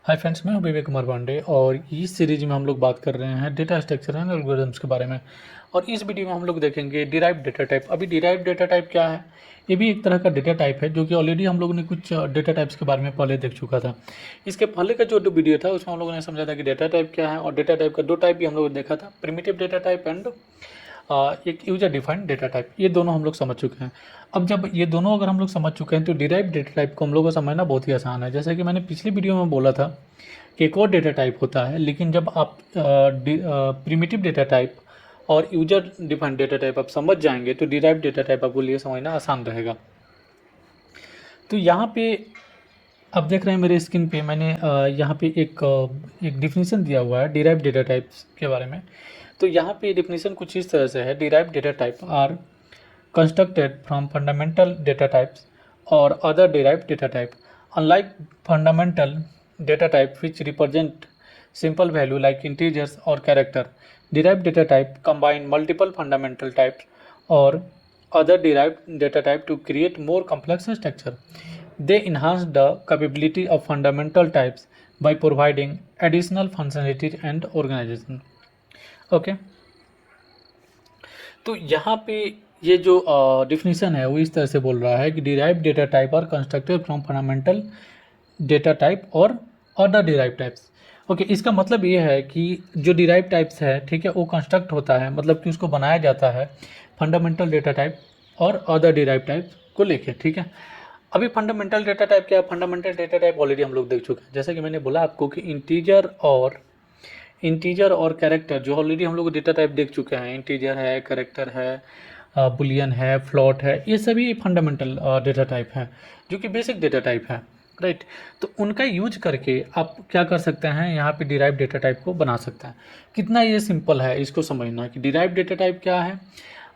Hi friends, मैं हूं विवेक कुमार पांडे और इस सीरीज में हम लोग बात कर रहे हैं डेटा स्ट्रक्चर एंड एल्गोरिथम्स के बारे में। और इस वीडियो में हम लोग देखेंगे डिराइव्ड डेटा टाइप। अभी डिराइव्ड डेटा टाइप क्या है? ये भी एक तरह का डेटा टाइप है जो कि ऑलरेडी हम लोगों ने कुछ डेटा टाइप्स के बारे में पहले देख चुका था। इसके पहले का जो वीडियो था उसमें हम लोगों ने समझा था कि डेटा टाइप क्या है, और डेटा टाइप का दो टाइप भी हम लोगों ने देखा था, प्रिमिटिव डेटा टाइप एंड एक यूजर डिफाइंड डेटा टाइप। ये दोनों हम लोग समझ चुके हैं। अब जब ये दोनों अगर हम लोग समझ चुके हैं तो डिराइव्ड डेटा टाइप को हम लोग को समझना बहुत ही आसान है। जैसा कि मैंने पिछली वीडियो में बोला था कि एक और डेटा टाइप होता है, लेकिन जब आप प्रिमिटिव डेटा टाइप और यूजर डिफाइंड डेटा टाइप आप समझ जाएंगे तो डिराइव्ड डेटा टाइप आपको लिए समझना आसान रहेगा। तो यहाँ पे आप देख रहे हैं मेरे स्क्रीन पे मैंने यहाँ पे एक डिफिनीशन दिया हुआ है डिराइव्ड डेटा टाइप्स के बारे में। तो यहाँ पे डिफिनीशन कुछ इस तरह से है: derived data type are constructed from fundamental data types or other derived data type. Unlike fundamental data type which represent simple value like integers or character, derived data type combine multiple fundamental types or other derived data type to create more complex structure. They enhance the capability of fundamental types by providing additional functionality and organization. Okay. तो यहाँ पे ये जो definition है वो इस तरह से बोल रहा है कि derive data type are constructed from fundamental data type और अदर डिराइव टाइप्स। ओके, इसका मतलब ये है कि जो डिराइव टाइप्स है, ठीक है, वो कंस्ट्रक्ट होता है, मतलब कि उसको बनाया जाता है फंडामेंटल डेटा टाइप और अदर डिराइव टाइप को लेके। ठीक है, अभी फंडामेंटल डेटा टाइप क्या है? फंडामेंटल डेटा टाइप ऑलरेडी हम लोग देख चुके हैं। जैसे कि मैंने बोला आपको कि इंटीजर और कैरेक्टर जो ऑलरेडी हम लोग डेटा टाइप देख चुके हैं, इंटीजर है, कैरेक्टर है, बुलियन है, फ्लोट है, ये सभी फंडामेंटल डेटा टाइप है जो कि बेसिक डेटा टाइप है, राइट। तो उनका यूज करके आप क्या कर सकते हैं, यहाँ पे डिराइव डेटा टाइप को बना सकते हैं। कितना ये सिंपल है इसको समझना कि डिराइव डेटा टाइप क्या है।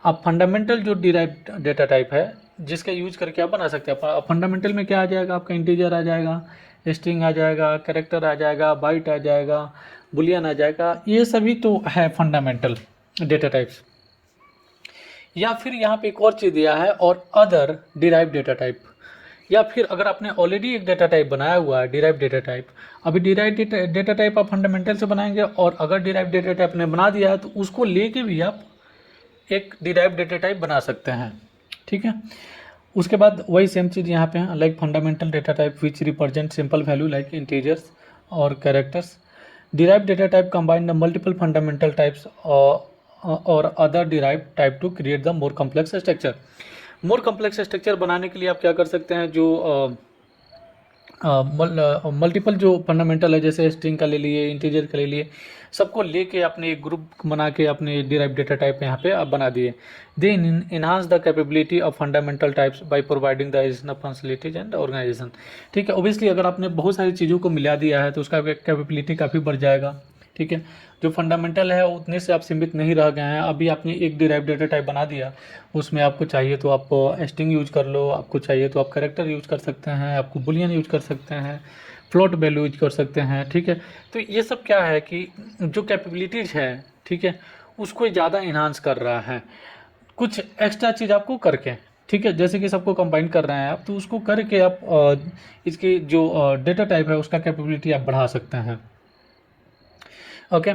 आप फंडामेंटल जो डिराइव डेटा टाइप है जिसका यूज करके आप बना सकते हैं। फंडामेंटल में क्या आ जाएगा? आपका इंटीजर आ जाएगा, स्ट्रिंग आ जाएगा, कैरेक्टर आ जाएगा, बाइट आ जाएगा, बुलियन आ जाएगा, ये सभी तो है फंडामेंटल डेटा टाइप्स। या फिर यहाँ पे एक और चीज़ दिया है, और अदर डिराइव डेटा टाइप। या फिर अगर आपने ऑलरेडी एक डेटा टाइप बनाया हुआ है डिराइव डेटा टाइप, अभी डिराइव डेटा टाइप आप फंडामेंटल से बनाएंगे, और अगर डिराइव डेटा टाइप ने बना दिया है तो उसको लेके भी आप एक डिराइव डेटा टाइप बना सकते हैं। ठीक है, उसके बाद वही सेम चीज़ यहाँ पे है, like fundamental data type which represent simple value like integers और characters. Derive data type combine the multiple fundamental types और other derive type to create the more complex structure. More complex structure बनाने के लिए आप क्या कर सकते हैं, जो मल्टीपल जो फंडामेंटल है, जैसे स्ट्रिंग का ले लिए, इंटीजर का ले लिए, सबको लेके अपने एक ग्रुप बना के अपने डिराइव डेटा टाइप यहाँ पे आप बना दिए। They enhance the capability of fundamental types by providing the additional functionalities and organisation. ठीक है, ओबियसली अगर आपने बहुत सारी चीज़ों को मिला दिया है तो उसका कैपेबिलिटी काफ़ी बढ़ जाएगा। ठीक है, जो फंडामेंटल है उतने से आप सीमित नहीं रह गए हैं। अभी आपने एक डिराइव डेटा टाइप बना दिया, उसमें आपको चाहिए तो आप स्ट्रिंग यूज कर लो, आपको चाहिए तो आप कैरेक्टर यूज कर सकते हैं, आपको बुलियन यूज कर सकते हैं, फ्लोट वैल्यू यूज कर सकते हैं। ठीक है, तो ये सब क्या है कि जो कैपेबिलिटीज़ है, ठीक है, उसको ज़्यादा इन्हांस कर रहा है कुछ एक्स्ट्रा चीज़ आपको करके। ठीक है, जैसे कि सबको कंबाइन कर रहे हैं आप, तो उसको करके आप इसकी जो डेटा टाइप है उसका कैपेबिलिटी आप बढ़ा सकते हैं। ओके,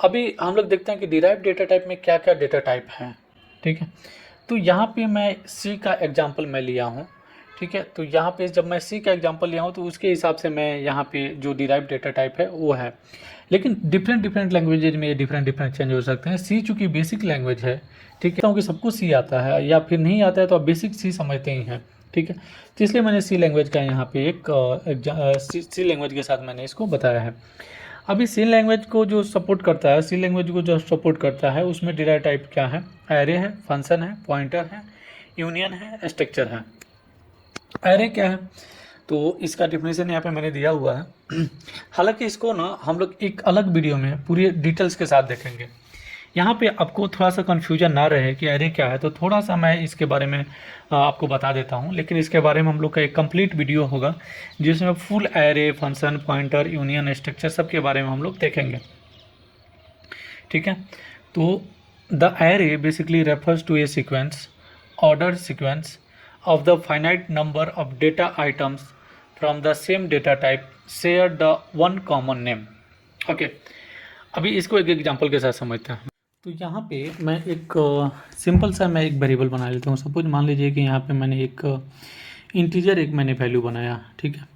अभी हम लोग देखते हैं कि डिराइव डेटा टाइप में क्या क्या डेटा टाइप है। ठीक है, तो यहाँ पे मैं सी का एग्जांपल मैं लिया हूँ। ठीक है, तो यहाँ पे जब मैं सी का एग्जांपल लिया हूँ तो उसके हिसाब से मैं यहाँ पे जो डिराइव डेटा टाइप है वो है, लेकिन डिफरेंट लैंग्वेजेज में ये डिफरेंट चेंज हो सकते हैं। सी चूँकि बेसिक लैंग्वेज है, ठीक है, क्योंकि सबको सी आता है, या फिर नहीं आता है तो आप बेसिक सी समझते ही हैं। ठीक है, तो इसलिए मैंने सी लैंग्वेज का यहाँ पे सी लैंग्वेज के साथ मैंने इसको बताया है। अभी सी लैंग्वेज को जो सपोर्ट करता है, सी लैंग्वेज को जो सपोर्ट करता है उसमें डेटा टाइप क्या है? एरे है, फंक्शन है, पॉइंटर है, यूनियन है, स्ट्रक्चर है। एरे क्या है? तो इसका डिफिनेशन यहाँ पे मैंने दिया हुआ है। हालांकि इसको ना हम लोग एक अलग वीडियो में पूरी डिटेल्स के साथ देखेंगे। यहाँ पे आपको थोड़ा सा कन्फ्यूजन ना रहे कि एरे क्या है, तो थोड़ा सा मैं इसके बारे में आपको बता देता हूँ, लेकिन इसके बारे में हम लोग का एक कंप्लीट वीडियो होगा जिसमें full array, function, pointer, union, structure सब के बारे में हम लोग देखेंगे। ठीक है, तो the array basically refers to a sequence, order sequence of the finite number of data items from the same data type share the one common name. Okay, अभी इसको एक एग्जांपल के साथ समझते हैं। तो यहाँ पे मैं एक सिंपल सा मैं एक वेरिएबल बना लेता हूँ। सपोज मान लीजिए कि यहाँ पे मैंने एक इंटीजर एक मैंने वैल्यू बनाया, ठीक है।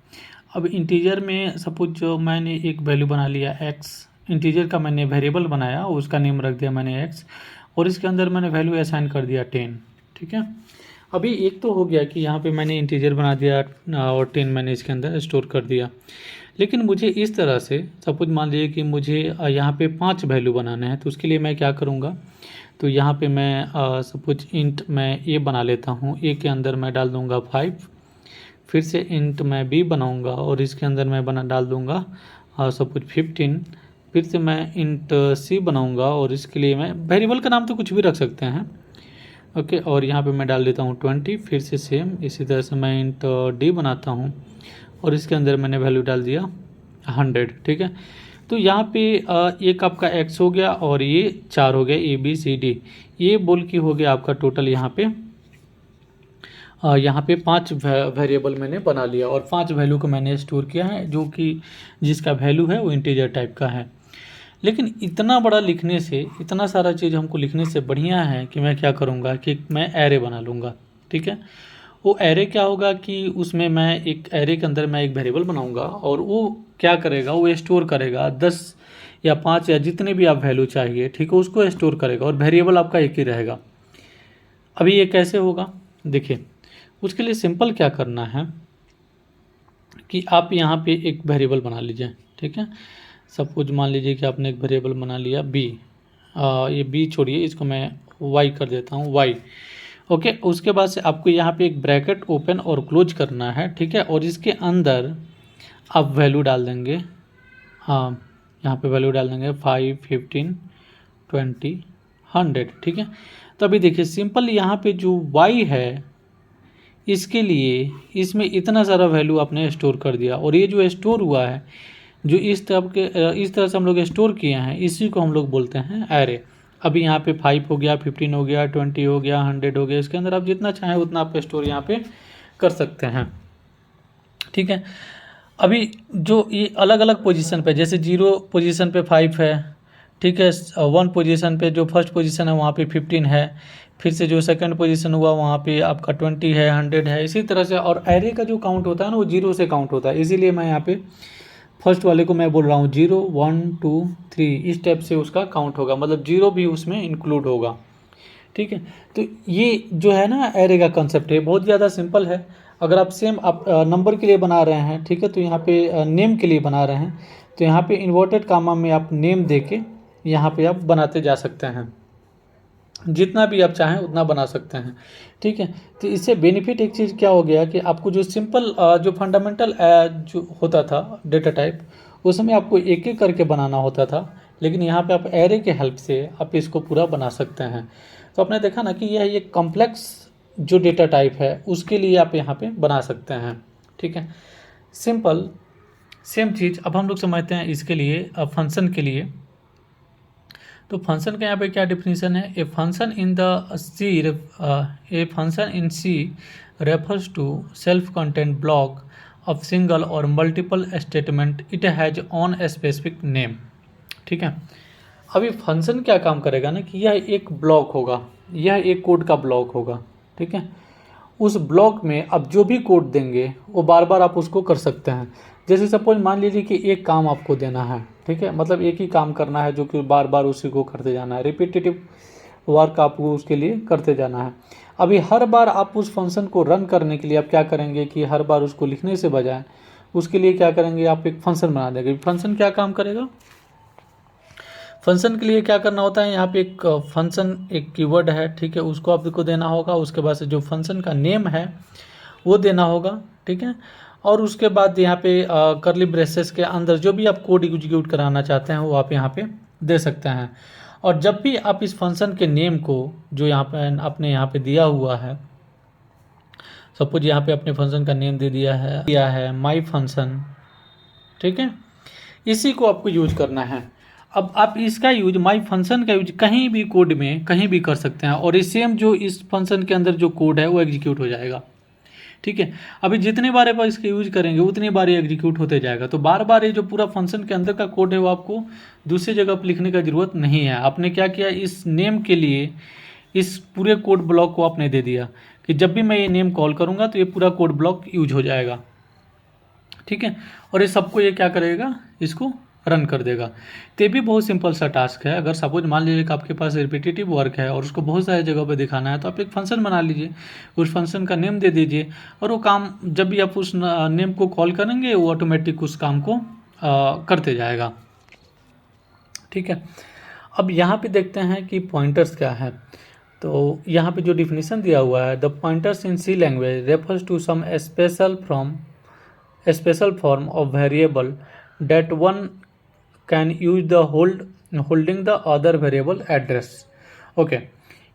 अब इंटीजर में सपोज मैंने एक वैल्यू बना लिया एक्स, इंटीजर का मैंने वेरिएबल बनाया, उसका नेम रख दिया मैंने एक्स, और इसके अंदर मैंने वैल्यू असाइन कर दिया 10, ठीक है। अभी एक तो हो गया कि यहाँ पे मैंने इंटीजर बना दिया और 10 मैंने इसके अंदर स्टोर कर दिया। लेकिन मुझे इस तरह से सपोज मान लीजिए कि मुझे यहाँ पे 5 वैल्यू बनाना है, तो उसके लिए मैं क्या करूँगा, तो यहाँ पे मैं सपोज इंट मैं ए बना लेता हूँ, ए के अंदर मैं डाल दूँगा 5, फिर से इंट मैं बी बनाऊँगा और इसके अंदर मैं डाल दूँगा सपोज 15, फिर से मैं इंट सी बनाऊँगा और इसके लिए मैं वेरिएबल का नाम तो कुछ भी रख सकते हैं, ओके। और यहाँ पे मैं डाल देता हूँ 20, फिर से सेम इसी तरह से मैं इंट डी बनाता हूँ और इसके अंदर मैंने वैल्यू डाल दिया 100, ठीक है। तो यहाँ पे एक आपका एक्स हो गया और ये 4 हो गया, ए बी सी डी, ये बोल के हो गया आपका टोटल। यहाँ पे 5 वेरिएबल मैंने बना लिया और 5 वैल्यू को मैंने स्टोर किया है, जो कि जिसका वैल्यू है वो इंटीजर टाइप का है। लेकिन इतना बड़ा लिखने से, इतना सारा चीज़ हमको लिखने से बढ़िया है कि मैं क्या करूँगा कि मैं एरे बना लूँगा, ठीक है। वो एरे क्या होगा कि उसमें मैं एक एरे के अंदर मैं एक वेरिएबल बनाऊंगा और वो क्या करेगा, वो स्टोर करेगा 10 या 5 या जितने भी आप वैल्यू चाहिए, ठीक है, उसको स्टोर करेगा और वेरिएबल आपका एक ही रहेगा। अभी ये कैसे होगा देखिए, उसके लिए सिंपल क्या करना है कि आप यहाँ पे एक वेरिएबल बना लीजिए, ठीक है। सपोज मान लीजिए कि आपने एक वेरिएबल बना लिया बी, ये बी छोड़िए, इसको मैं वाई कर देता हूँ, वाई, ओके। उसके बाद से आपको यहाँ पे एक ब्रैकेट ओपन और क्लोज करना है, ठीक है, और इसके अंदर आप वैल्यू डाल देंगे, हाँ यहाँ पे वैल्यू डाल देंगे 5, 15, 20, 100, ठीक है। तो अभी देखिए सिंपल यहाँ पे जो y है इसके लिए इसमें इतना सारा वैल्यू आपने स्टोर कर दिया और ये जो स्टोर हुआ है, जो इस तरह से हम लोग स्टोर किए हैं, इसी को हम लोग बोलते हैं एरे। अभी यहाँ पे 5 हो गया, 15 हो गया, 20 हो गया, 100 हो गया, इसके अंदर आप जितना चाहें उतना आप स्टोर यहाँ पे कर सकते हैं, ठीक है। अभी जो ये अलग अलग पोजीशन पे, जैसे 0 पोजीशन पे 5 है, ठीक है, 1 पोजीशन पे जो फर्स्ट पोजीशन है वहाँ पे 15 है, फिर से जो सेकंड पोजीशन हुआ वहाँ पे आपका 20 है, 100 है, इसी तरह से। और एरे का जो काउंट होता है ना वो 0 से काउंट होता है, इसीलिए मैं यहाँ पे फर्स्ट वाले को मैं बोल रहा हूँ 0, 1, 2, 3, इस टाइप से उसका काउंट होगा, मतलब 0 भी उसमें इंक्लूड होगा, ठीक है। तो ये जो है ना एरे का कंसेप्ट है, बहुत ज़्यादा सिंपल है। अगर आप सेम आप नंबर के लिए बना रहे हैं, ठीक है, तो यहाँ पे नेम के लिए बना रहे हैं, तो यहाँ पे इन्वर्टेड कामा में आप नेम दे के यहाँ पे आप बनाते जा सकते हैं, जितना भी आप चाहें उतना बना सकते हैं, ठीक है। तो इससे बेनिफिट एक चीज़ क्या हो गया कि आपको जो सिंपल जो फंडामेंटल जो होता था डेटा टाइप, उसमें आपको एक एक करके बनाना होता था, लेकिन यहाँ पे आप एरे के हेल्प से आप इसको पूरा बना सकते हैं। तो आपने देखा ना कि यह एक कॉम्प्लेक्स जो डेटा टाइप है उसके लिए आप यहाँ पे बना सकते हैं, ठीक है। सिंपल सेम चीज़ अब हम लोग समझते हैं इसके लिए फंक्शन के लिए। तो फंक्शन का यहाँ पे क्या डिफिनीशन है, a function in C refers to self content block of single और multiple statement, it has on a specific name, ठीक है। अभी फंक्शन क्या काम करेगा ना कि यह एक ब्लॉक होगा, यह एक कोड का ब्लॉक होगा, ठीक है। उस ब्लॉक में अब जो भी कोड देंगे वो बार बार आप उसको कर सकते हैं। जैसे सपोज मान लीजिए कि एक काम आपको देना है, ठीक है, मतलब एक ही काम करना है जो कि बार बार उसी को करते जाना है, रिपीटेटिव वर्क आपको उसके लिए करते जाना है। अभी हर बार आप उस फंक्शन को रन करने के लिए आप क्या करेंगे कि हर बार उसको लिखने से बजाय उसके लिए क्या करेंगे, आप एक फंक्शन बना देंगे। फंक्शन क्या काम करेगा, फंक्शन के लिए क्या करना होता है, यहाँ पे एक फंक्शन एक कीवर्ड है, ठीक है, उसको आपको देना होगा। उसके बाद से जो फंक्शन का नेम है वो देना होगा, ठीक है। और उसके बाद यहाँ पे करली ब्रेसेस के अंदर जो भी आप कोड एग्जीक्यूट कराना चाहते हैं वो आप यहाँ पे दे सकते हैं। और जब भी आप इस फंक्शन के नेम को जो यहाँ पे आपने यहाँ पे दिया हुआ है, सपोज यहाँ पे अपने फंक्शन का नेम दे दिया है माई फंक्शन, ठीक है, इसी को आपको यूज करना है। अब आप इसका यूज माई फंक्शन का यूज कहीं भी कोड में कहीं भी कर सकते हैं और इस सेम जो इस फंक्शन के अंदर जो कोड है वो एग्जीक्यूट हो जाएगा, ठीक है। अभी जितने बार आप इसके यूज करेंगे उतनी बार ये एग्जीक्यूट होते जाएगा। तो बार बार ये जो पूरा फंक्शन के अंदर का कोड है वो आपको दूसरी जगह पर लिखने का जरूरत नहीं है। आपने क्या किया, इस नेम के लिए इस पूरे कोड ब्लॉक को आपने दे दिया कि जब भी मैं ये नेम कॉल करूँगा तो ये पूरा कोड ब्लॉक यूज हो जाएगा। ठीक है, और ये सबको ये क्या करेगा, इसको रन कर देगा। तो ये भी बहुत सिंपल सा टास्क है। अगर सपोज मान लीजिए कि आपके पास रिपीटेटिव वर्क है और उसको बहुत सारी जगह पे दिखाना है, तो आप एक फंक्शन बना लीजिए, उस फंक्शन का नेम दे दीजिए, और वो काम जब भी आप उस नेम को कॉल करेंगे वो ऑटोमेटिक उस काम को करते जाएगा। ठीक है, अब यहाँ पे देखते हैं कि पॉइंटर्स क्या है। तो यहाँ पे जो डिफिनीशन दिया हुआ है, the pointers in C language refers to some special form of variable that one can use the holding the other variable address। Okay,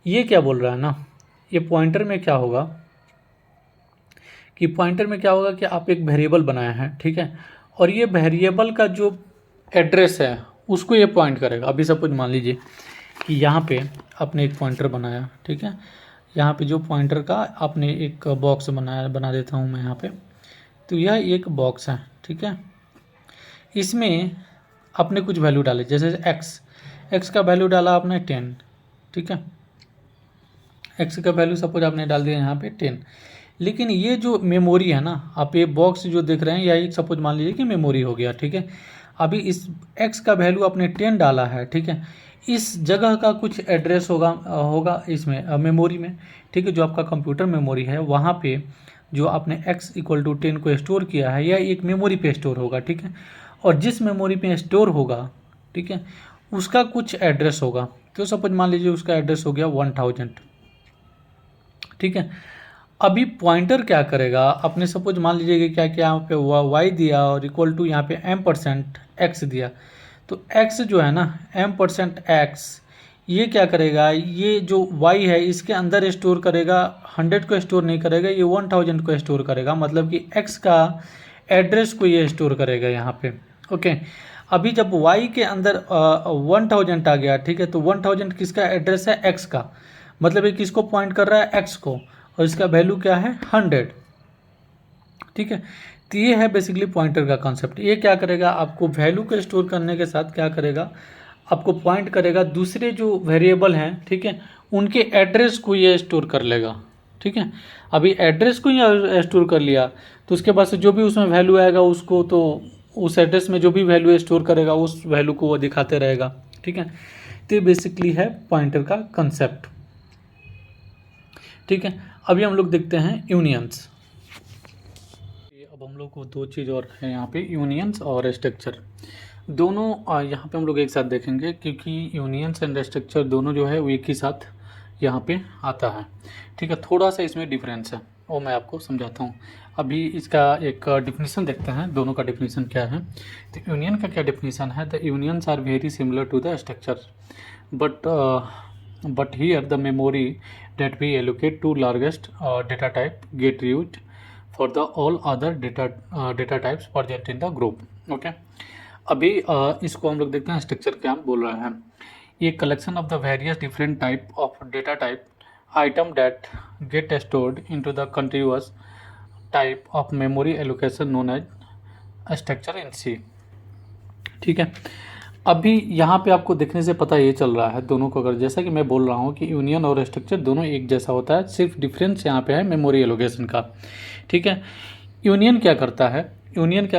ये क्या बोल रहा है ना, ये पॉइंटर में क्या होगा कि आप एक वेरिएबल बनाए हैं, ठीक है, और ये वेरिएबल का जो एड्रेस है उसको ये पॉइंट करेगा। अभी सपोज मान लीजिए कि यहाँ पे आपने एक पॉइंटर बनाया, ठीक है, यहाँ पे जो पॉइंटर का आपने एक बॉक्स बना देता हूँ मैं यहाँ पे। तो यह एक बॉक्स है, ठीक है, इसमें आपने कुछ वैल्यू डाले, जैसे एक्स का वैल्यू डाला आपने 10, ठीक है, एक्स का वैल्यू सपोज आपने डाल दिया यहाँ पे 10। लेकिन ये जो मेमोरी है ना, आप ये बॉक्स जो देख रहे हैं, यही सपोज मान लीजिए कि मेमोरी हो गया, ठीक है। अभी इस एक्स का वैल्यू आपने 10 डाला है, ठीक है, इस जगह का कुछ एड्रेस होगा इसमें मेमोरी में, ठीक है, जो आपका कंप्यूटर मेमोरी है, वहाँ पे जो आपने x = 10 को स्टोर किया है, यह एक मेमोरी पे स्टोर होगा, ठीक है, और जिस मेमोरी पे स्टोर होगा, ठीक है, उसका कुछ एड्रेस होगा। तो सपोज मान लीजिए उसका एड्रेस हो गया 1000, ठीक है। अभी पॉइंटर क्या करेगा, आपने सपोज मान लीजिए कि क्या क्या यहाँ पे y दिया और = यहाँ पे m% x दिया। तो x जो है ना, m%x, ये क्या करेगा, ये जो y है इसके अंदर स्टोर करेगा, 100 को स्टोर नहीं करेगा, ये 1000 को स्टोर करेगा, मतलब कि x का एड्रेस को ये स्टोर करेगा यहाँ पे। ओके, अभी जब y के अंदर 1000 आ गया, ठीक है, तो 1000 किसका एड्रेस है, x का, मतलब ये किसको पॉइंट कर रहा है, x को, और इसका वैल्यू क्या है 100, ठीक है। तो ये है बेसिकली पॉइंटर का कॉन्सेप्ट। ये क्या करेगा, आपको वैल्यू को स्टोर करने के साथ क्या करेगा, आपको पॉइंट करेगा दूसरे जो वेरिएबल हैं, ठीक है, उनके एड्रेस को ये स्टोर कर लेगा, ठीक है। अभी एड्रेस को ये स्टोर कर लिया तो उसके बाद से जो भी उसमें वैल्यू आएगा उसको, तो उस एड्रेस में जो भी वैल्यू स्टोर करेगा उस वैल्यू को वो दिखाते रहेगा, ठीक है। तो ये बेसिकली है पॉइंटर का कंसेप्ट, ठीक है। अभी हम लोग देखते हैं यूनियंस। अब हम लोग को दो चीज़ और है यहाँ पे, यूनियंस और स्ट्रक्चर, दोनों यहाँ पे हम लोग एक साथ देखेंगे, क्योंकि यूनियंस एंड स्ट्रक्चर दोनों जो है वो एक ही साथ यहाँ पे आता है, ठीक है। थोड़ा सा इसमें डिफरेंस है, वो मैं आपको समझाता हूँ। अभी इसका एक डिफिनीसन देखते हैं, दोनों का डिफिनीसन क्या है। तो यूनियन का क्या डिफिनीसन है, the unions are very similar to the structure, but here the memory that we allocate to largest data type get used for the all other data types present in the group। Okay, अभी इसको हम लोग देखते हैं structure क्या बोल रहा है। ये collection of the various different type of data type item that get stored into the continuous type of memory allocation known as structure in C, ठीक है। अभी यहाँ पे आपको देखने से पता ये चल रहा है दोनों को, अगर जैसा कि मैं बोल रहा हूँ कि यूनियन और स्ट्रक्चर दोनों एक जैसा होता है, सिर्फ डिफरेंस यहाँ पे है मेमोरी एलोकेशन का, ठीक है। यूनियन क्या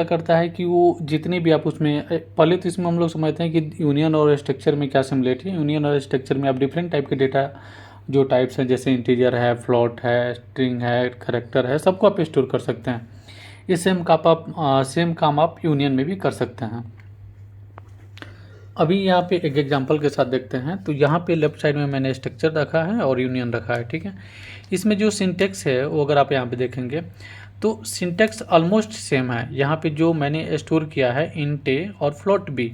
करता है कि वो जितने भी आप उसमें, पहले तो इसमें हम लोग समझते हैं कि यूनियन और स्ट्रक्चर में क्या सिमिलरिटी है। यूनियन और स्ट्रक्चर में आप डिफरेंट टाइप के डेटा जो टाइप्स हैं, जैसे इंटीजर है, फ्लोट है, स्ट्रिंग है, कैरेक्टर है, सबको आप स्टोर कर सकते हैं। ये सेम काम आप यूनियन में भी कर सकते हैं। अभी यहाँ पे एक एग्जांपल के साथ देखते हैं। तो यहाँ पे लेफ्ट साइड में मैंने स्ट्रक्चर रखा है और यूनियन रखा है, ठीक है। इसमें जो सिंटेक्स है वो अगर आप यहाँ पे देखेंगे तो सिंटेक्स ऑलमोस्ट सेम है। यहाँ पे जो मैंने स्टोर किया है इंट ए और फ्लोट बी,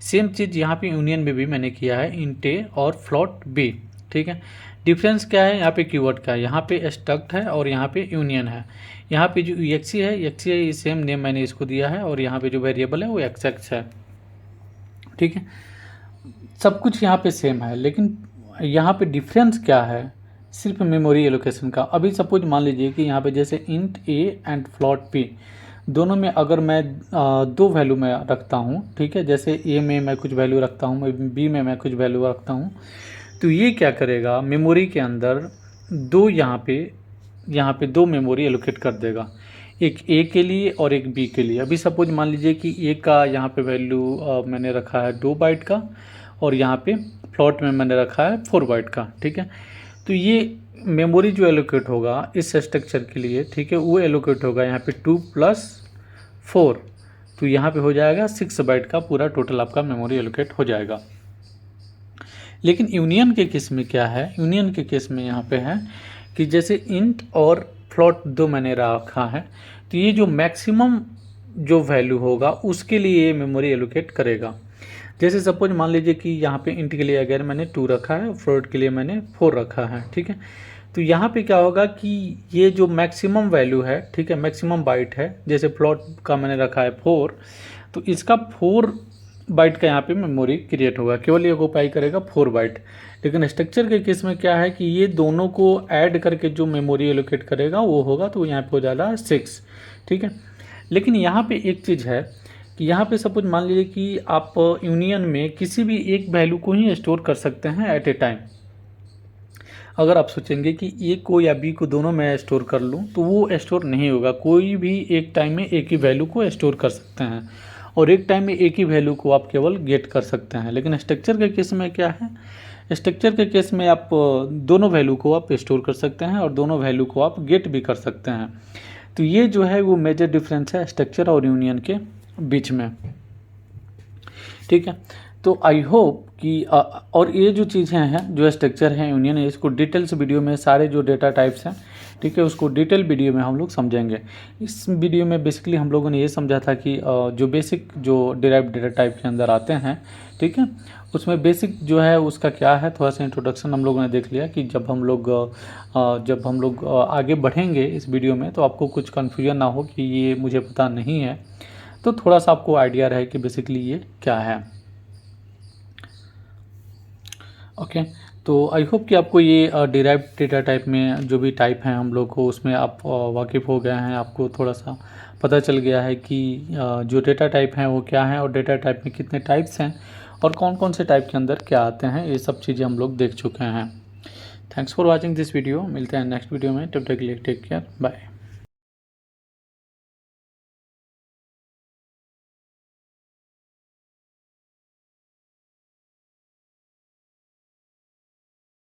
सेम चीज़ यहाँ पे यूनियन में भी मैंने किया है, इंट ए और फ्लोट बी, ठीक है। डिफरेंस क्या है, यहाँ पे कीवर्ड का है, यहाँ पे स्ट्रक्ट है और यहाँ पे यूनियन है। यहाँ पे जो एक्सी है सेम नेम मैंने इसको दिया है, और यहाँ पे जो वेरिएबल है वो एक्स है, ठीक है। सब कुछ यहाँ पे सेम है, लेकिन यहाँ पे डिफरेंस क्या है, सिर्फ मेमोरी एलोकेशन का। अभी सपोज मान लीजिए कि यहाँ पे जैसे int A and float P दोनों में अगर मैं दो वैल्यू में रखता हूँ, ठीक है, जैसे ए में मैं कुछ वैल्यू रखता हूँ, बी में मैं कुछ वैल्यू रखता हूँ, तो ये क्या करेगा, मेमोरी के अंदर दो यहाँ पे दो मेमोरी एलोकेट कर देगा, एक ए के लिए और एक बी के लिए। अभी सपोज मान लीजिए कि ए का यहाँ पे वैल्यू मैंने रखा है 2 बाइट का और यहाँ पे फ्लोट में मैंने रखा है 4 बाइट का, ठीक है। तो ये मेमोरी जो एलोकेट होगा इस स्ट्रक्चर के लिए, ठीक है, वो एलोकेट होगा यहाँ पे 2 + 4, तो यहाँ पे हो जाएगा 6 बाइट का पूरा टोटल आपका मेमोरी एलोकेट हो जाएगा। लेकिन यूनियन के केस में क्या है, यूनियन के केस में यहाँ पे है कि जैसे इंट और फ्लोट दो मैंने रखा है, तो ये जो मैक्सिमम जो वैल्यू होगा उसके लिए ये मेमोरी एलोकेट करेगा। जैसे सपोज मान लीजिए कि यहाँ पे इंट के लिए अगर मैंने 2 रखा है, फ्लोट के लिए मैंने 4 रखा है, ठीक है। तो यहाँ पे क्या होगा कि ये जो मैक्सिमम वैल्यू है, ठीक है, मैक्सिमम बाइट है, जैसे फ्लोट का मैंने रखा है 4, तो इसका 4 बाइट का यहाँ पे मेमोरी क्रिएट होगा, केवल ये ऑक्युपाई करेगा 4 बाइट। लेकिन स्ट्रक्चर के केस में क्या है कि ये दोनों को ऐड करके जो मेमोरी एलोकेट करेगा वो होगा, तो यहाँ पे हो जाएगा 6, ठीक है। लेकिन यहाँ पे एक चीज़ है कि यहाँ पे सपोज मान लीजिए कि आप यूनियन में किसी भी एक वैल्यू को ही स्टोर कर सकते हैं एट ए टाइम। अगर आप सोचेंगे कि ए को या बी को दोनों में स्टोर कर लूँ तो वो स्टोर नहीं होगा, कोई भी एक टाइम में एक ही वैल्यू को स्टोर कर सकते हैं और एक टाइम में एक ही वैल्यू को आप केवल गेट कर सकते हैं। लेकिन स्ट्रक्चर के केस में क्या है, स्ट्रक्चर के केस में आप दोनों वैल्यू को आप स्टोर कर सकते हैं और दोनों वैल्यू को आप गेट भी कर सकते हैं। तो ये जो है वो मेजर डिफरेंस है स्ट्रक्चर और यूनियन के बीच में, ठीक है। तो आई होप कि और ये जो चीज़ें हैं, जो स्ट्रक्चर है, यूनियन है, इसको डिटेल्स वीडियो में सारे जो डेटा टाइप्स हैं, ठीक है, उसको डिटेल वीडियो में हम लोग समझेंगे। इस वीडियो में बेसिकली हम लोगों ने ये समझा था कि जो बेसिक जो डिराइव्ड डेटा टाइप के अंदर आते हैं, ठीक है, उसमें बेसिक जो है उसका क्या है, थोड़ा सा इंट्रोडक्शन हम लोगों ने देख लिया कि जब हम लोग आगे बढ़ेंगे इस वीडियो में तो आपको कुछ कन्फ्यूजन ना हो कि ये मुझे पता नहीं है, तो थोड़ा सा आपको आइडिया रहे कि बेसिकली ये क्या है। ओके, तो आई होप कि आपको ये डिराइव्ड डेटा टाइप में जो भी टाइप हैं हम लोग को उसमें आप वाकिफ़ हो गए हैं, आपको थोड़ा सा पता चल गया है कि जो डेटा टाइप हैं वो क्या हैं और डेटा टाइप में कितने टाइप्स हैं और कौन कौन से टाइप के अंदर क्या आते हैं, ये सब चीज़ें हम लोग देख चुके हैं। Thanks for watching this video, मिलते हैं नेक्स्ट वीडियो में, तब तक के लिए टेक केयर, बाय।